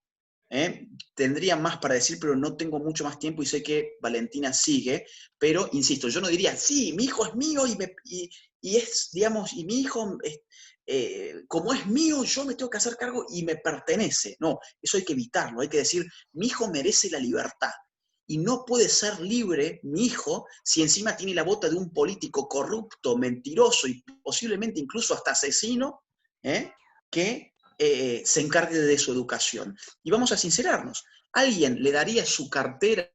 Tendría más para decir, pero no tengo mucho más tiempo y sé que Valentina sigue, pero insisto, yo no diría, sí, mi hijo es mío y es, digamos, y mi hijo, como es mío, yo me tengo que hacer cargo y me pertenece. No, eso hay que evitarlo, hay que decir, mi hijo merece la libertad. Y no puede ser libre mi hijo si encima tiene la bota de un político corrupto, mentiroso y posiblemente incluso hasta asesino, que se encargue de su educación. Y vamos a sincerarnos, ¿alguien le daría su cartera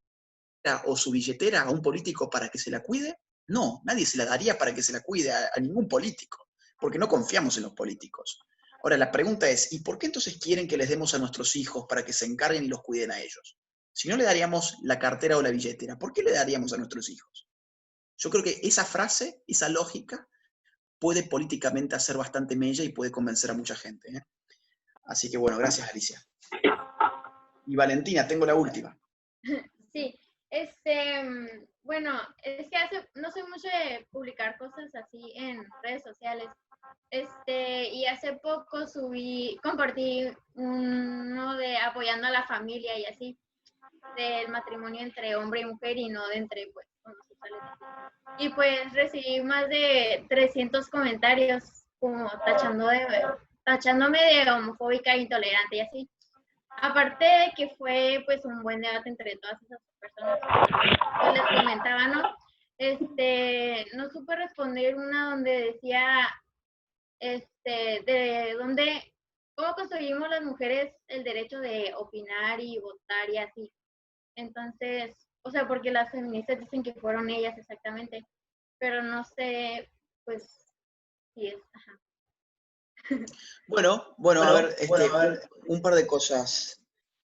o su billetera a un político para que se la cuide? No, nadie se la daría para que se la cuide a ningún político, porque no confiamos en los políticos. Ahora, la pregunta es, ¿y por qué entonces quieren que les demos a nuestros hijos para que se encarguen y los cuiden a ellos? Si no le daríamos la cartera o la billetera, ¿por qué le daríamos a nuestros hijos? Yo creo que esa frase, esa lógica, puede políticamente hacer bastante mella y puede convencer a mucha gente, ¿eh? Así que bueno, gracias Alicia. Y Valentina, tengo la última. Sí, bueno, es que no soy mucho de publicar cosas así en redes sociales. Y hace poco compartí uno de apoyando a la familia y así, del matrimonio entre hombre y mujer y no de entre, pues, homosexuales. Y pues recibí más de 300 comentarios como tachándome de homofóbica e intolerante y así. Aparte de que fue pues un buen debate entre todas esas personas que les comentaba, ¿no? No supe responder una donde decía, cómo construimos las mujeres el derecho de opinar y votar y así. Entonces, o sea, porque las feministas dicen que fueron ellas exactamente, pero no sé, pues, si es, ajá. Bueno, a ver, un par de cosas.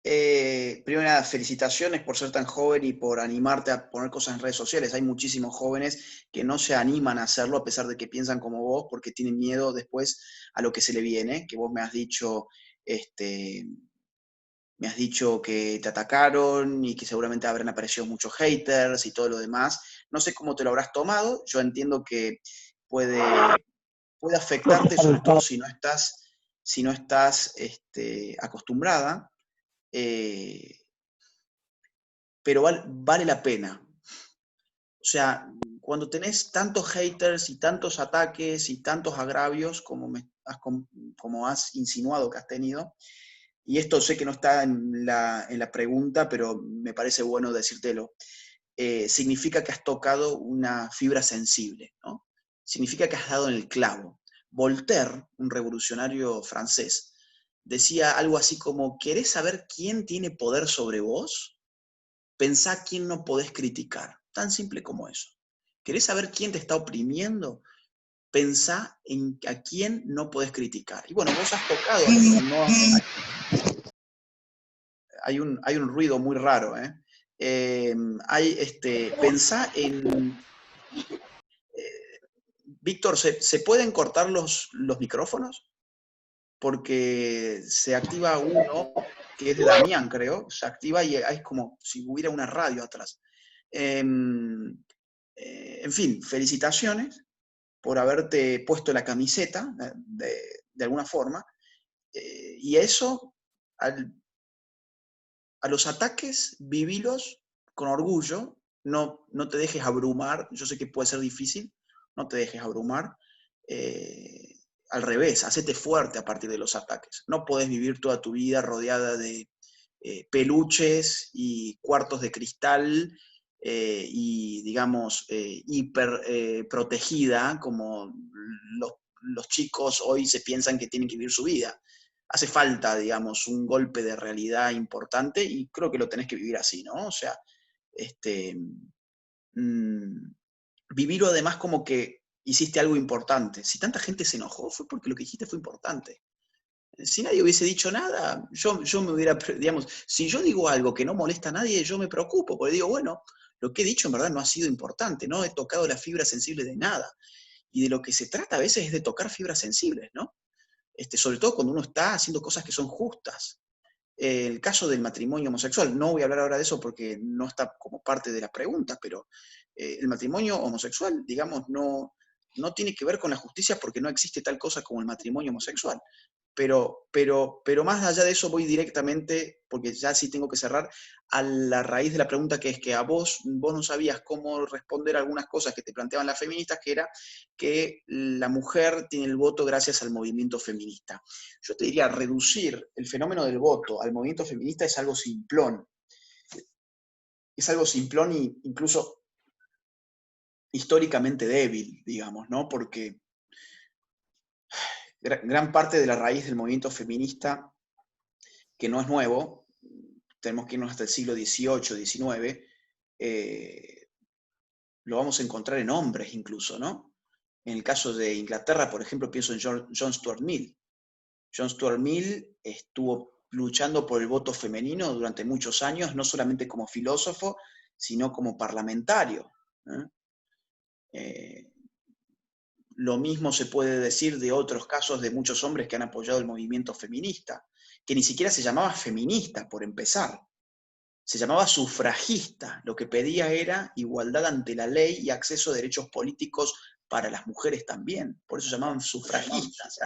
Primero nada, felicitaciones por ser tan joven y por animarte a poner cosas en redes sociales. Hay muchísimos jóvenes que no se animan a hacerlo a pesar de que piensan como vos, porque tienen miedo después a lo que se le viene, que vos me has dicho que te atacaron y que seguramente habrán aparecido muchos haters y todo lo demás. No sé cómo te lo habrás tomado. Yo entiendo que puede afectarte, sobre todo si no estás acostumbrada, pero vale la pena. O sea, cuando tenés tantos haters y tantos ataques y tantos agravios como has insinuado que has tenido, y esto sé que no está en la pregunta, pero me parece bueno decírtelo, significa que has tocado una fibra sensible, ¿no? Significa que has dado en el clavo. Voltaire, un revolucionario francés, decía algo así como: ¿querés saber quién tiene poder sobre vos? Pensá quién no podés criticar. Tan simple como eso. ¿Querés saber quién te está oprimiendo? Pensá a quién no podés criticar. Y bueno, vos has tocado, no, hay un ruido muy raro, ¿eh? Pensá en... Víctor, ¿se pueden cortar los micrófonos? Porque se activa uno, que es de Damián, creo, se activa y es como si hubiera una radio atrás. En fin, felicitaciones por haberte puesto la camiseta, de alguna forma, y eso, a los ataques, vivilos con orgullo, no te dejes abrumar, yo sé que puede ser difícil, no te dejes abrumar, al revés, hacete fuerte a partir de los ataques. No podés vivir toda tu vida rodeada de peluches y cuartos de cristal y, digamos, hiper protegida, como los chicos hoy se piensan que tienen que vivir su vida. Hace falta, digamos, un golpe de realidad importante y creo que lo tenés que vivir así, ¿no? O sea, vivirlo además como que hiciste algo importante. Si tanta gente se enojó, fue porque lo que dijiste fue importante. Si nadie hubiese dicho nada, yo me hubiera, digamos, si yo digo algo que no molesta a nadie, yo me preocupo, porque digo, bueno, lo que he dicho en verdad no ha sido importante, no he tocado la fibra sensible de nada. Y de lo que se trata a veces es de tocar fibras sensibles, ¿no? Sobre todo cuando uno está haciendo cosas que son justas. El caso del matrimonio homosexual, no voy a hablar ahora de eso porque no está como parte de la pregunta, pero el matrimonio homosexual, digamos, no tiene que ver con la justicia porque no existe tal cosa como el matrimonio homosexual. Pero más allá de eso voy directamente, porque ya sí tengo que cerrar, a la raíz de la pregunta, que es que vos no sabías cómo responder a algunas cosas que te planteaban las feministas, que era que la mujer tiene el voto gracias al movimiento feminista. Yo te diría, reducir el fenómeno del voto al movimiento feminista es algo simplón. Es algo simplón e incluso históricamente débil, digamos, ¿no? Porque gran parte de la raíz del movimiento feminista, que no es nuevo, tenemos que irnos hasta el siglo XVIII, XIX, lo vamos a encontrar en hombres incluso, ¿no? En el caso de Inglaterra, por ejemplo, pienso en John Stuart Mill. John Stuart Mill estuvo luchando por el voto femenino durante muchos años, no solamente como filósofo, sino como parlamentario. Lo mismo se puede decir de otros casos de muchos hombres que han apoyado el movimiento feminista, que ni siquiera se llamaba feminista, por empezar. Se llamaba sufragista. Lo que pedía era igualdad ante la ley y acceso a derechos políticos para las mujeres también. Por eso se llamaban sufragistas.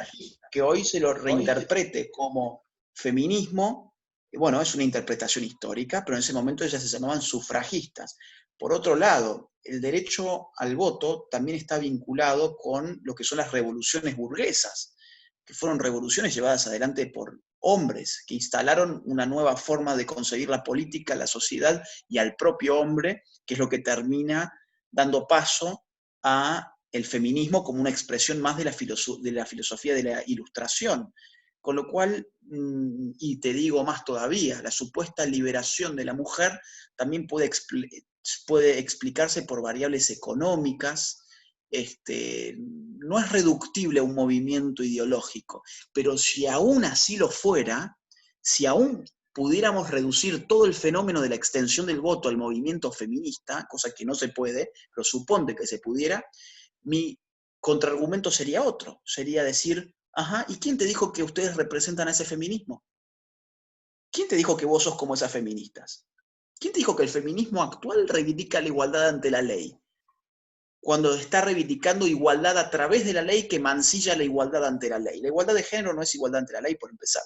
Que hoy se lo reinterprete como feminismo, bueno, es una interpretación histórica, pero en ese momento ellas se llamaban sufragistas. Por otro lado, el derecho al voto también está vinculado con lo que son las revoluciones burguesas, que fueron revoluciones llevadas adelante por hombres, que instalaron una nueva forma de concebir la política, la sociedad y al propio hombre, que es lo que termina dando paso a el feminismo como una expresión más de la filosofía de la Ilustración. Con lo cual, y te digo más todavía, la supuesta liberación de la mujer también puede explicarse por variables económicas, no es reductible a un movimiento ideológico, pero si aún así lo fuera, si aún pudiéramos reducir todo el fenómeno de la extensión del voto al movimiento feminista, cosa que no se puede, pero supone que se pudiera, mi contraargumento sería otro, sería decir, ajá, ¿y quién te dijo que ustedes representan a ese feminismo? ¿Quién te dijo que vos sos como esas feministas? ¿Quién te dijo que el feminismo actual reivindica la igualdad ante la ley? Cuando está reivindicando igualdad a través de la ley que mancilla la igualdad ante la ley. La igualdad de género no es igualdad ante la ley, por empezar.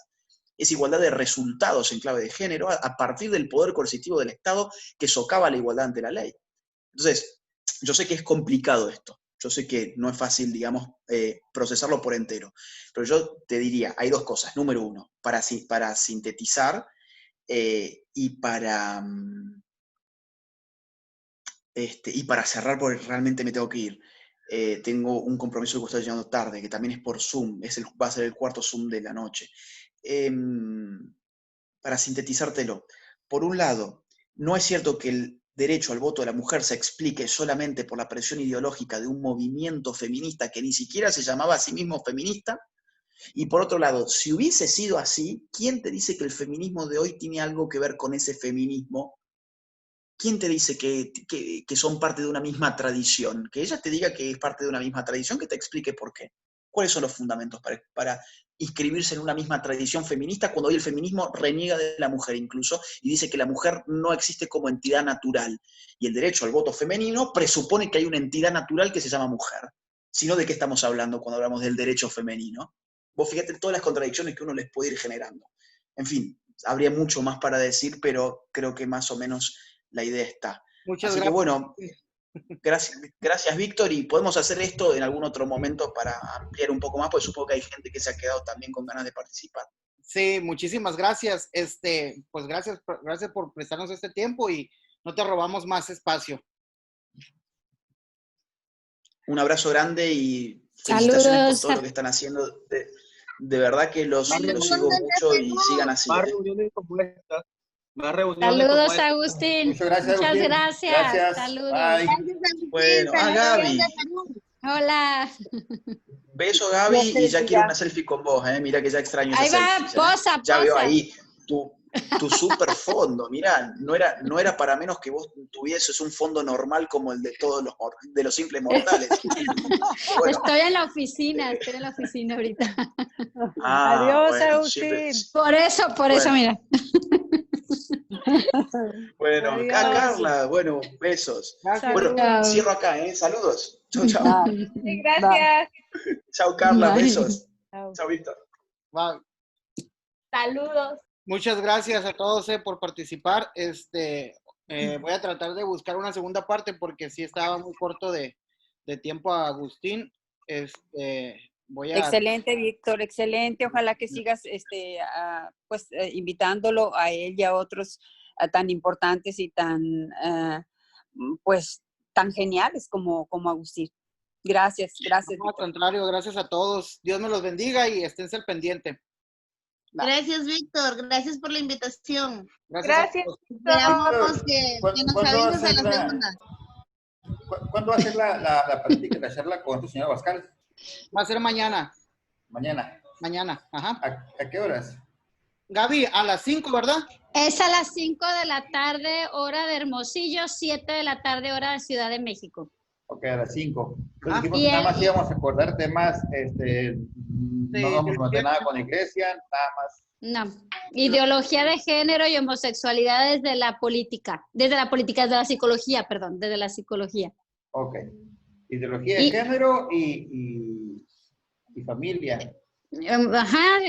Es igualdad de resultados en clave de género a partir del poder coercitivo del Estado que socava la igualdad ante la ley. Entonces, yo sé que es complicado esto. Yo sé que no es fácil, digamos, procesarlo por entero. Pero yo te diría, hay dos cosas. Número uno, para sintetizar y para cerrar, porque realmente me tengo que ir. Tengo un compromiso que estoy llegando tarde, que también es por Zoom. Va a ser el cuarto Zoom de la noche. Para sintetizártelo, por un lado, no es cierto que el derecho al voto de la mujer se explique solamente por la presión ideológica de un movimiento feminista que ni siquiera se llamaba a sí mismo feminista, y por otro lado, si hubiese sido así, ¿quién te dice que el feminismo de hoy tiene algo que ver con ese feminismo? ¿Quién te dice que son parte de una misma tradición? Que ella te diga que es parte de una misma tradición, que te explique por qué. ¿Cuáles son los fundamentos para inscribirse en una misma tradición feminista cuando hoy el feminismo reniega de la mujer incluso y dice que la mujer no existe como entidad natural? Y el derecho al voto femenino presupone que hay una entidad natural que se llama mujer. Si no, ¿de qué estamos hablando cuando hablamos del derecho femenino? Vos fíjate todas las contradicciones que uno les puede ir generando. En fin, habría mucho más para decir, pero creo que más o menos la idea está. Muchas Así gracias. que bueno, gracias Víctor, y podemos hacer esto en algún otro momento para ampliar un poco más, porque supongo que hay gente que se ha quedado también con ganas de participar. Sí, muchísimas gracias. Pues gracias por prestarnos este tiempo y no te robamos más espacio. Un abrazo grande y felicitaciones Saludos. por todo lo que están haciendo. De verdad que los sigo mucho y sigan así. Saludos, Agustín. Muchas gracias, Muchas Agustín. Gracias. Saludos. Bye. Bueno, Gaby. Hola. Beso, Gaby, y ya quiero una selfie con vos, mira que ya extraño esa Ahí va, selfie. posa. Ya veo ahí tu super fondo, mirá, no era para menos que vos tuvieses un fondo normal como el de todos los simples mortales. Bueno. Estoy en la oficina ahorita. Adiós, bueno, Agustín. Siempre... Por eso, mira. Bueno, Adiós. Carla, bueno, besos. Gracias. Bueno, cierro acá, saludos. Chau, chau. Sí, gracias. Chau, Carla, Bye. besos. Chao. Chau, Víctor. Bye. Saludos. Muchas gracias a todos por participar. Voy a tratar de buscar una segunda parte porque sí estaba muy corto de tiempo a Agustín. Excelente, Víctor, excelente. Ojalá que sigas invitándolo a él y a otros tan importantes y tan geniales como Agustín. Gracias. No, al contrario, gracias a todos. Dios me los bendiga y esténse al pendiente. Gracias, Víctor. Gracias por la invitación. Gracias. Esperamos que nos avises a la segunda. ¿Cuándo va a ser la práctica, la charla con tu señora Abascal? Va a ser mañana. Mañana, ajá. ¿A qué horas? Gaby, a las 5, ¿verdad? Es a las 5 de la tarde, hora de Hermosillo, 7 de la tarde, hora de Ciudad de México. Ok, a las 5. Entonces dijimos que nada más íbamos a acordar temas, no vamos a meter nada con la iglesia, nada más. No, ideología de género y homosexualidad desde la psicología. Ok, ideología de género y familia. Ajá,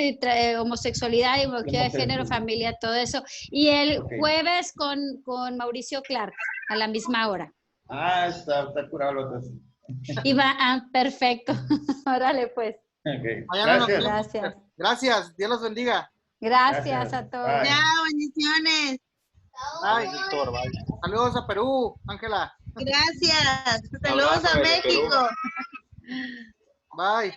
homosexualidad, ideología de género, familia, todo eso. Y el jueves con Mauricio Clark, a la misma hora. Ah, está curado lo otro. Y va, perfecto. Órale, pues. Okay. Gracias. Gracias, Dios los bendiga. Gracias a todos. Bye. Chao, bendiciones. Bye. Saludos a Perú, Ángela. Gracias. Saludos a México. Bye.